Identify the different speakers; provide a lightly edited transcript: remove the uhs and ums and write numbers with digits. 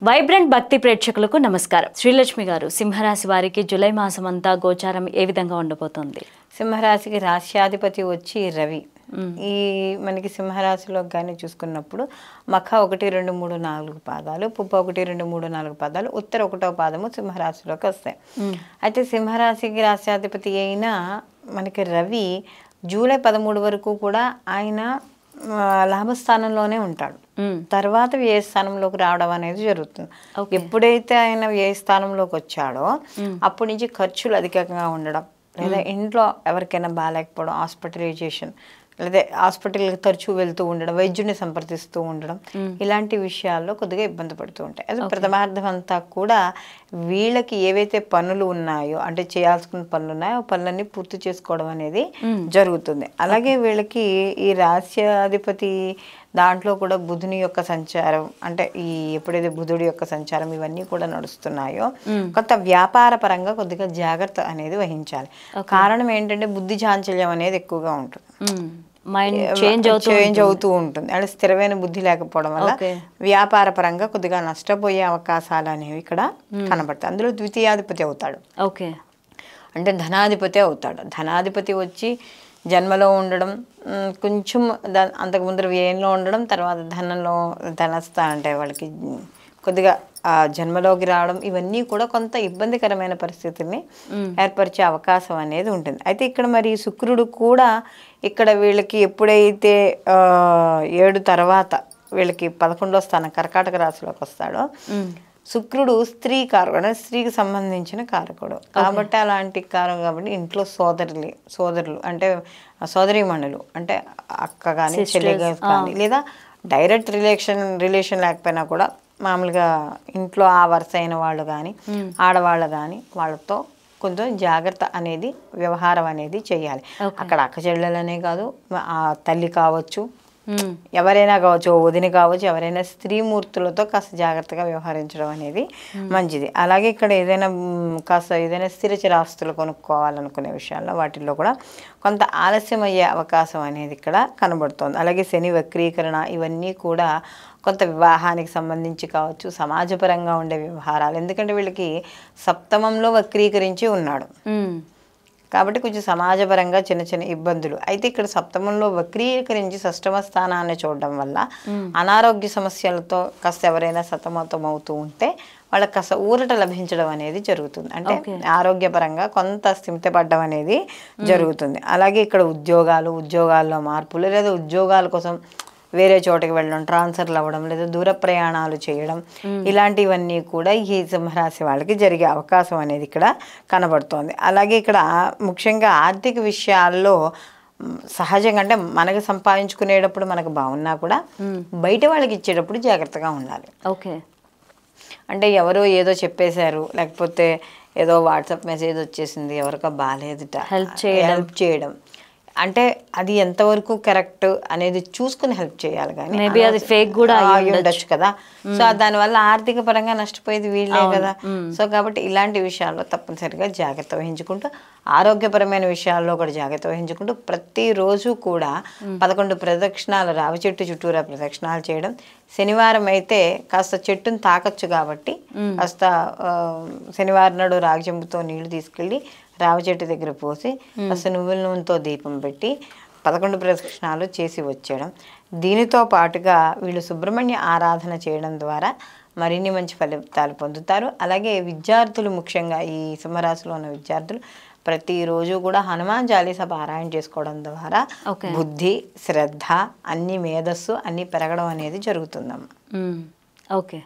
Speaker 1: Vibrant భక్తి ప్రేక్షకులకు నమస్కారం. శ్రీలక్ష్మి గారు, సింహరాశి వారికి జూలై మాసం అంతా గోచారం ఏ విధంగా ఉండబోతోంది?
Speaker 2: సింహరాశికి రాశ్యాధిపతి వచ్చి రవి. ఈ మనకి సింహరాశిలో కానీ చూసుకున్నప్పుడు మఖ 1, 2, 3, 4 పాదాలు, పుప్ప 1, 2, 3, 4 పాదాలు, ఉత్తర 1వ పాదము సింహరాశిలోకి వస్తాయి. అయితే సింహరాశికి రాశ్యాధిపతి అయిన మనకి రవి జూలై 13 వరకు కూడా ఆయన లాభస్థానంలోనే ఉంటాడు. తర్వాత వ్యయ స్థానంలోకి రావడం అనేది జరుగుతుంది. ఎప్పుడైతే ఆయన వ్యయ స్థానంలోకి వచ్చాడో అప్పటి నుంచి ఖర్చులు అధికంగా ఉండడం, లేదా ఇంట్లో ఎవరికైనా బాగాలేకపోవడం, హాస్పిటలైజేషన్ లేదా హాస్పిటల్కి తరచూ వెళ్తూ ఉండడం, వైద్యుడిని సంప్రదిస్తూ ఉండడం, ఇలాంటి విషయాల్లో కొద్దిగా ఇబ్బంది పడుతూ ఉంటాయి. అది ప్రథమార్థం అంతా కూడా వీళ్ళకి ఏవైతే పనులు ఉన్నాయో, అంటే చేయాల్సిన పనులు ఉన్నాయో ఆ పనులన్నీ పూర్తి చేసుకోవడం అనేది జరుగుతుంది. అలాగే వీళ్ళకి ఈ రాశ్యాధిపతి దాంట్లో కూడా బుధుని యొక్క సంచారం, అంటే ఈ ఎప్పుడైతే బుధుడి యొక్క సంచారం ఇవన్నీ కూడా నడుస్తున్నాయో కొంత వ్యాపార పరంగా కొద్దిగా జాగ్రత్త అనేది వహించాలి. కారణం ఏంటంటే బుద్ధి చాంచల్యం అనేది ఎక్కువగా ఉంటుంది, చేంజ్ అవుతూ ఉంటుంది. అంటే స్థిరమైన బుద్ధి లేకపోవడం వల్ల వ్యాపార పరంగా కొద్దిగా నష్టపోయే అవకాశాలు అనేవి ఇక్కడ కనబడతాయి. అందులో ద్వితీయాధిపతి అవుతాడు, అంటే ధనాధిపతి అవుతాడు. ధనాధిపతి వచ్చి జన్మలో ఉండడం, కొంచెం అంతకుముందు వ్యయంలో ఉండడం, తర్వాత ధనస్థా అంటే వాళ్ళకి కొద్దిగా జన్మలోకి రావడం, ఇవన్నీ కూడా కొంత ఇబ్బందికరమైన పరిస్థితిని ఏర్పరిచే అవకాశం అనేది ఉంటుంది. అయితే ఇక్కడ మరి శుక్రుడు కూడా ఇక్కడ వీళ్ళకి ఎప్పుడైతే 7 తర్వాత వీళ్ళకి 11వ స్థానం కర్కాటక రాశిలోకి వస్తాడో, శుక్రుడు స్త్రీ కారకుడు, స్త్రీకి సంబంధించిన కారకుడు కాబట్టి అలాంటి కారకుడు కాబట్టి ఇంట్లో సోదరులు అంటే సోదరీమణులు, అంటే అక్క కానీ చెల్లి కానీ, లేదా డైరెక్ట్ రిలేషన్ లేకపోయినా కూడా మామూలుగా ఇంట్లో ఆ వరుస అయిన వాళ్ళు కానీ ఆడవాళ్ళు కానీ వాళ్ళతో కొంచెం జాగ్రత్త అనేది వ్యవహారం అనేది చేయాలి. అక్కడ అక్క చెల్లెలనే కాదు, ఆ తల్లి కావచ్చు, ఎవరైనా కావచ్చు, వదిన కావచ్చు, ఎవరైనా స్త్రీమూర్తులతో కాస్త జాగ్రత్తగా వ్యవహరించడం అనేది మంచిది. అలాగే ఇక్కడ ఏదైనా స్థిరచరాస్తులు కొనుక్కోవాలనుకునే విషయాల్లో వాటిల్లో కూడా కొంత ఆలస్యం అయ్యే అవకాశం అనేది ఇక్కడ కనబడుతోంది. అలాగే శని వక్రీకరణ ఇవన్నీ కూడా కొంత వివాహానికి సంబంధించి కావచ్చు, సమాజపరంగా ఉండే వ్యవహారాలు, ఎందుకంటే వీళ్ళకి సప్తమంలో వక్రీకరించి ఉన్నాడు కాబట్టి కొంచెం సమాజపరంగా చిన్న చిన్న ఇబ్బందులు. అయితే ఇక్కడ సప్తమంలో వక్రీకరించి షష్టమ స్థానాన్ని చూడడం వల్ల అనారోగ్య సమస్యలతో కాస్త ఎవరైనా సతమతం అవుతూ ఉంటే వాళ్ళకి కాస్త ఊరట లభించడం అనేది జరుగుతుంది, అంటే ఆరోగ్యపరంగా కొంత స్థిమితపడడం అనేది జరుగుతుంది. అలాగే ఇక్కడ ఉద్యోగాల్లో మార్పులు, లేదా ఉద్యోగాల కోసం వేరే చోటకి వెళ్ళడం, ట్రాన్స్ఫర్లు అవ్వడం, లేదా దూర ప్రయాణాలు చేయడం, ఇలాంటివన్నీ కూడా ఈ సింహరాశి వాళ్ళకి జరిగే అవకాశం అనేది ఇక్కడ కనబడుతోంది. అలాగే ఇక్కడ ముఖ్యంగా ఆర్థిక విషయాల్లో సహజంగా అంటే మనకు సంపాదించుకునేటప్పుడు మనకు బాగున్నా కూడా బయట వాళ్ళకి ఇచ్చేటప్పుడు జాగ్రత్తగా ఉండాలి. అంటే ఎవరో ఏదో చెప్పేశారు, లేకపోతే ఏదో వాట్సాప్ మెసేజ్ వచ్చేసింది, ఎవరికో బాగాలేదుట హెల్ప్ చేయడం, అంటే అది ఎంతవరకు కరెక్ట్ అనేది చూసుకుని హెల్ప్ చేయాలి, కానీ
Speaker 1: మేబీ అది ఫేక్ కూడా
Speaker 2: ఉండొచ్చు కదా. సో దానివల్ల ఆర్థిక పరంగా నష్టపోయేది వీళ్ళే కదా. సో కాబట్టి ఇలాంటి విషయాల్లో తప్పనిసరిగా జాగ్రత్త వహించుకుంటూ, ఆరోగ్యపరమైన విషయాల్లో కూడా జాగ్రత్త వహించుకుంటూ ప్రతిరోజు కూడా 11 ప్రదక్షిణాలు, రావి చెట్టు చుట్టూరా ప్రదక్షిణాలు చేయడం. శనివారం అయితే కాస్త చెట్టును తాకచ్చు కాబట్టి కాస్త శనివారం నాడు రాగి చెంబుతో నీళ్లు తీసుకెళ్ళి రావి చెట్టు దగ్గర పోసి కాస్త నువ్వుల నూనెతో దీపం పెట్టి 11 ప్రదక్షిణాలు చేసి వచ్చేయడం. దీనితో పాటుగా వీళ్ళు సుబ్రహ్మణ్య ఆరాధన చేయడం ద్వారా మరిన్ని మంచి ఫలితాలు పొందుతారు. అలాగే విద్యార్థులు, ముఖ్యంగా ఈ సింహరాశిలో ఉన్న విద్యార్థులు ప్రతిరోజు కూడా హనుమాన్ చాలీసా పారాయణ చేసుకోవడం ద్వారా బుద్ధి, శ్రద్ధ, అన్ని మేధస్సు అన్నీ పెరగడం అనేది జరుగుతుందమ్మా.
Speaker 1: ఓకే.